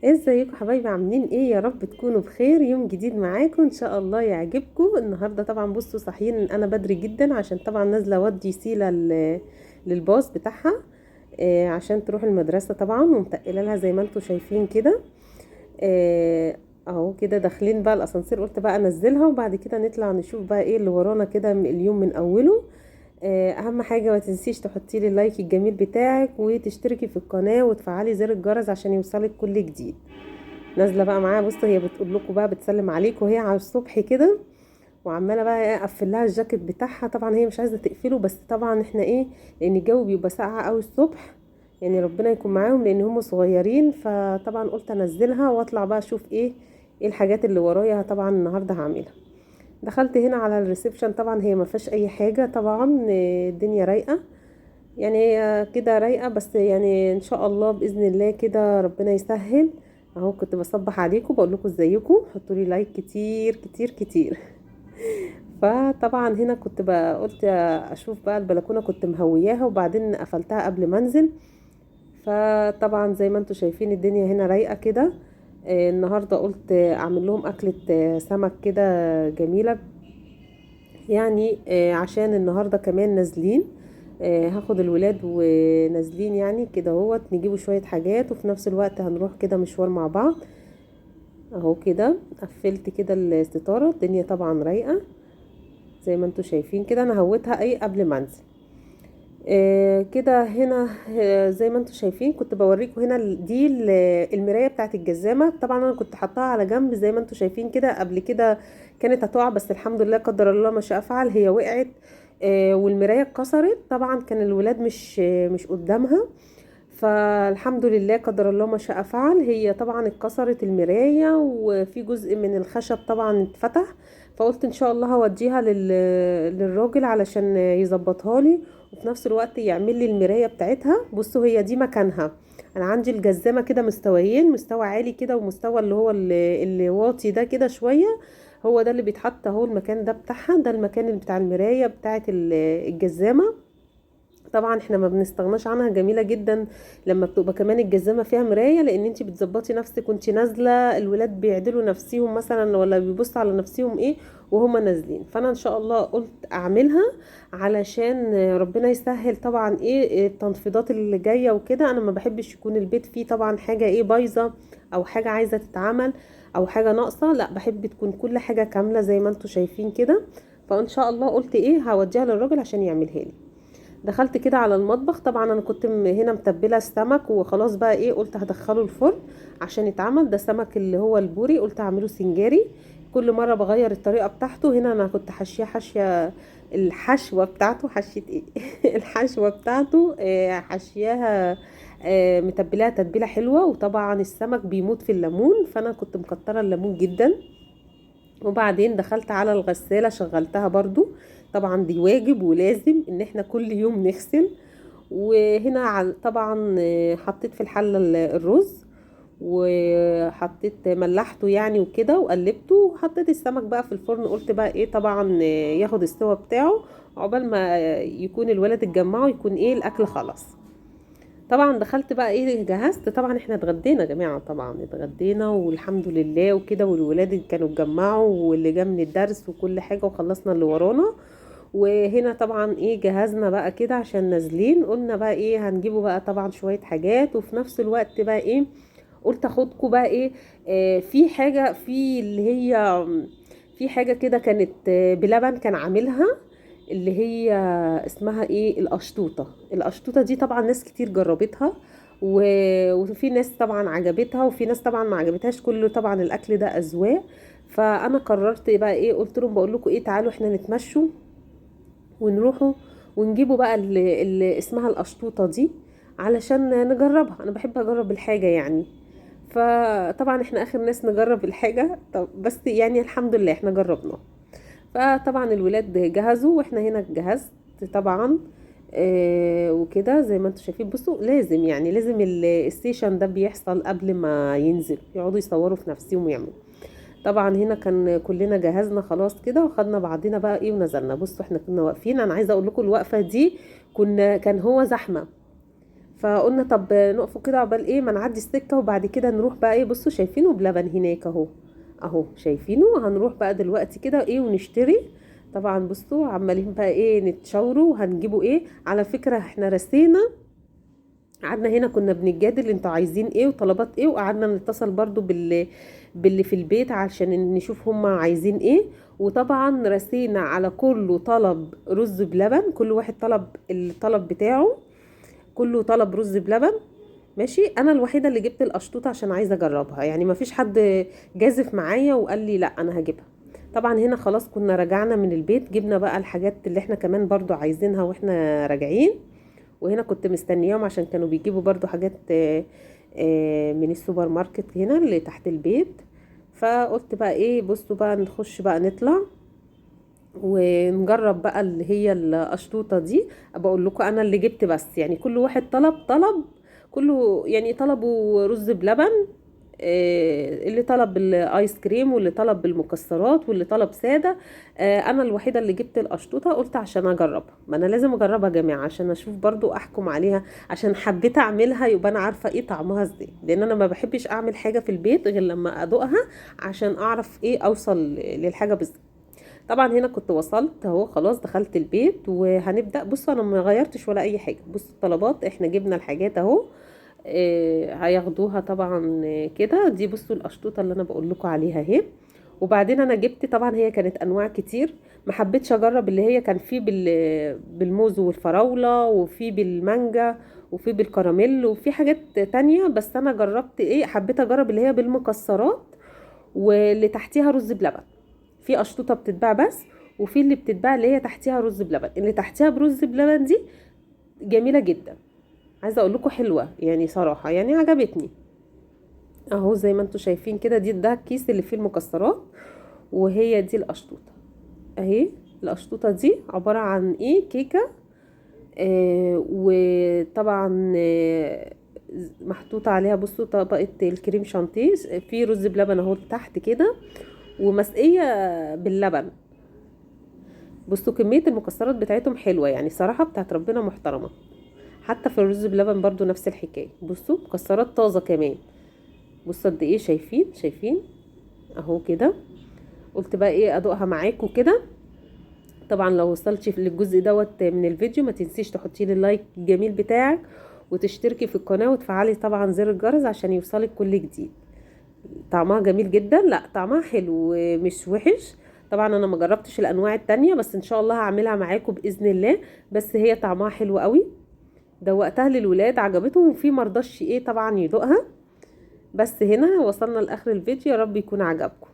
ازيكم حبايبي؟ عاملين ايه؟ يا رب تكونوا بخير. يوم جديد معاكم ان شاء الله يعجبكم. النهارده طبعا بصوا صاحيين انا بدري جدا عشان طبعا نازله اودي سيلا للباص بتاعها. عشان تروح المدرسه طبعا، ومتقله لها زي ما انتم شايفين كده. اهو كده داخلين بقى الاسانسير، قلت بقى انزلها وبعد كده نطلع نشوف بقى ايه اللي ورانا كده اليوم من اوله. اهم حاجه ما تنسيش تحطي لي اللايك الجميل بتاعك وتشتركي في القناه وتفعلي زر الجرس عشان يوصلك كل جديد. نازله بقى معاها، بصوا هي بتقول لكم بقى بتسلم عليكم وهي على الصبح كده، وعماله بقى اقفل لها الجاكيت بتاعها. طبعا هي مش عايزه تقفله، بس طبعا احنا ايه، لان الجو بيبقى ساقع قوي الصبح. يعني ربنا يكون معاهم لان هم صغيرين، فطبعا قلت انزلها واطلع بقى اشوف ايه الحاجات اللي ورايا طبعا النهارده هعملها. دخلت هنا على الريسبشن، طبعا هي ما فيهاش اي حاجه طبعا. الدنيا رايقه، يعني هي كده رايقة، بس يعني ان شاء الله بإذن الله كده ربنا يسهل. اهو كنت بصبح عليكم بقول لكم ازيكم، حطوا لي لايك كتير كتير كتير. فطبعا هنا كنت بقى قلت اشوف بقى البلكونة، كنت مهوياها وبعدين قفلتها قبل ما انزل. فطبعا زي ما انتم شايفين الدنيا هنا رايقة كده. النهاردة قلت اعمل لهم اكلة سمك كده جميلة. يعني عشان النهاردة كمان نازلين. هاخد الولاد ونازلين يعني كده اهوت نجيبوا شوية حاجات، وفي نفس الوقت هنروح كده مشوار مع بعض. اهو كده قفلت كده الستارة، الدنيا طبعا رايقة زي ما انتوا شايفين كده. انا هوتها اي قبل ما انزل. كده هنا. زي ما انتوا شايفين كنت بوريكم هنا المراية بتاعت الجزامة. طبعا انا كنت حطاها على جنب زي ما انتوا شايفين كده قبل كده. كانت هتقع بس الحمد لله قدر الله ما شاء فعل، هي وقعت. والمراية اتكسرت. طبعا كان الولاد مش قدامها. فالحمد لله قدر الله ما شاء فعل، هي طبعا اتكسرت المراية وفي جزء من الخشب طبعا اتفتح. فقلت ان شاء الله هوديها للراجل علشان يظبطها لي، وفي نفس الوقت يعمل لي المراية بتاعتها. بصوا هي دي مكانها. انا عندي الجزامة كده مستويين، مستوى عالي كده ومستوى اللي هو اللي واطي ده كده شوية. هو ده اللي بيتحط اهو، المكان ده بتاعها، ده المكان اللي بتاع المراية بتاعت الجزامة. طبعا احنا ما بنستغناش عنها، جميلة جدا لما بتبقى كمان الجزامة فيها مراية، لان انتي بتظبطي نفسك وانتي نازلة. الولاد بيعدلوا نفسهم مثلا ولا بيبصوا على نفسهم ايه وهما نازلين. فانا ان شاء الله قلت اعملها علشان ربنا يسهل. طبعا ايه التنفيضات اللي جاية وكده، انا ما بحبش يكون البيت فيه طبعا حاجة ايه بايظة او حاجة عايزة تتعمل او حاجة ناقصة. لا، بحب تكون كل حاجة كاملة زي ما انتوا شايفين كده. فان شاء الله قلت ايه هوديها للراجل عشان يعملها لي. دخلت كده على المطبخ. طبعا انا كنت هنا متبله السمك وخلاص بقى ايه، قلت هدخله الفرن عشان يتعمل. ده سمك اللي هو البوري، قلت اعمله سنجاري. كل مره بغير الطريقه بتاعته. هنا انا كنت حاشيه الحشوه بتاعته. حشيه ايه؟ الحشوه بتاعته حشياها. متبلاها تتبيله حلوه. وطبعا السمك بيموت في الليمون، فانا كنت مكتره الليمون جدا. وبعدين دخلت على الغسالة شغلتها برضو. طبعا دي واجب ولازم ان احنا كل يوم نغسل. وهنا طبعا حطيت في الحلة الرز، وحطيت ملحته يعني وكده وقلبته، وحطيت السمك بقى في الفرن. قلت بقى ايه طبعا ياخد السوا بتاعه عقبال ما يكون الولد اتجمعوا يكون ايه الاكل خلاص. طبعا دخلت بقى ايه جهزت. طبعا احنا اتغدينا يا جماعه، طبعا اتغدينا والحمد لله وكده، والولاد كانوا اتجمعوا واللي جا من الدرس وكل حاجه وخلصنا اللي ورانا. وهنا طبعا ايه جهزنا بقى كده عشان نازلين. قلنا بقى ايه هنجيبوا بقى طبعا شويه حاجات، وفي نفس الوقت بقى ايه قلت اخدكم بقى ايه. في حاجه في اللي هي في حاجه كده كانت بلبن كان عاملها، اللي هي اسمها ايه القشطوطه. القشطوطه دي طبعا ناس كتير جربتها، وفي ناس طبعا عجبتها وفي ناس طبعا ما عجبتهاش. كله طبعا الاكل ده اذواق. فانا قررت بقى ايه، قلت لهم بقول لكم ايه تعالوا احنا نتمشوا ونروحوا ونجيبوا بقى اللي اسمها القشطوطه دي علشان نجربها. انا بحب اجرب الحاجه يعني. فطبعا احنا اخر ناس نجرب الحاجه، طب بس يعني الحمد لله احنا جربنا. فطبعا الولاد جهزوا واحنا هنا جهزت طبعا. وكده زي ما انتم شايفين. بصوا لازم يعني لازم الستيشن ده بيحصل قبل ما ينزل يقعدوا يصوروا في نفسهم ويعملوا. طبعا هنا كان كلنا جهزنا خلاص كده وخدنا بعضنا بقى ايه ونزلنا. بصوا احنا كنا واقفين، انا عايزه اقول لكم الوقفه دي كان هو زحمه. فقلنا طب نقفوا كده عقبال ايه ما نعدي السكه، وبعد كده نروح بقى ايه. بصوا شايفينه بلبن هناك اهو، اهو شايفينه. هنروح بقى دلوقتي كده ايه ونشتري. طبعا بصوا عمالين بقى ايه نتشاوروا وهنجيبوا ايه. على فكره احنا رسينا، قعدنا هنا كنا بنتجادل انتوا عايزين ايه وطلبات ايه، وقعدنا نتصل برضو باللي في البيت علشان نشوف هما عايزين ايه. وطبعا رسينا على كله طلب رز بلبن، كل واحد طلب الطلب بتاعه، كله طلب رز بلبن. ماشي. انا الوحيده اللي جبت القشطوطه عشان عايزه اجربها، يعني ما فيش حد جازف معايا وقال لي لا انا هجيبها. طبعا هنا خلاص كنا رجعنا من البيت، جبنا بقى الحاجات اللي احنا كمان برضو عايزينها واحنا راجعين. وهنا كنت مستنياهم عشان كانوا بيجيبوا برضو حاجات من السوبر ماركت هنا اللي تحت البيت. فقلت بقى ايه بصوا بقى نخش بقى نطلع ونجرب بقى اللي هي القشطوطه دي. بقول لكم انا اللي جبت، بس يعني كل واحد طلب كله، يعني طلبوا رز بلبن. اللي طلب الايس كريم، واللي طلب بالمكسرات، واللي طلب ساده. انا الوحيده اللي جبت القشطوطه، قلت عشان اجربها، ما انا لازم اجربها يا جماعه عشان اشوف برضو احكم عليها، عشان حبيت اعملها يبقى انا عارفه ايه طعمها ازاي، لان انا ما بحبش اعمل حاجه في البيت غير لما ادوقها عشان اعرف ايه اوصل للحاجه بالظبط. طبعا هنا كنت وصلت اهو خلاص دخلت البيت وهنبدأ. بصوا انا ما غيرتش ولا اي حاجة. بصوا الطلبات احنا جبنا الحاجات اهو. هياخدوها طبعا كده. دي بصوا القشطوطة اللي انا بقول لكم عليها اهي. وبعدين انا جبت طبعا، هي كانت انواع كتير، ما حبيتش اجرب اللي هي كان فيه بالموز والفراولة، وفي بالمانجا، وفي بالكراميل، وفي حاجات تانية. بس انا جربت ايه، حبيت اجرب اللي هي بالمكسرات واللي تحتيها رز بلبن. في قشطوطه بتتباع بس، وفي اللي بتتباع اللي هي تحتيها رز بلبن. اللي تحتيها برز بلبن دي جميله جدا، عايزه اقول لكم حلوه يعني صراحه، يعني عجبتني. اهو زي ما انتم شايفين كده، ده الكيس اللي فيه المكسرات، وهي دي القشطوطه اهي. القشطوطه دي عباره عن ايه، كيكه. وطبعا محطوط عليها بصوا طبقه الكريم شانتيه، في رز بلبن اهو تحت كده، ومسقيه باللبن. بصوا كمية المكسرات بتاعتهم حلوة يعني صراحة، بتاعت ربنا محترمة. حتى في الرز بلبن برضو نفس الحكاية. بصوا مكسرات طازة كمان. بصوا قد ايه، شايفين اهو كده. قلت بقى ايه ادوقها معاكم كده. طبعا لو وصلتي للجزء دوت من الفيديو ما تنسيش تحطي لي اللايك الجميل بتاعك، وتشتركي في القناة، وتفعلي طبعا زر الجرس عشان يوصلك كل جديد. طعمها جميل جدا، لا طعمها حلو مش وحش. طبعا انا ما جربتش الانواع التانية، بس ان شاء الله هعملها معاكم باذن الله. بس هي طعمها حلو قوي. دوقتها للولاد عجبتهم، وفي مرضاش ايه طبعا يدوقها. بس هنا وصلنا لاخر الفيديو، يا رب يكون عجبكم.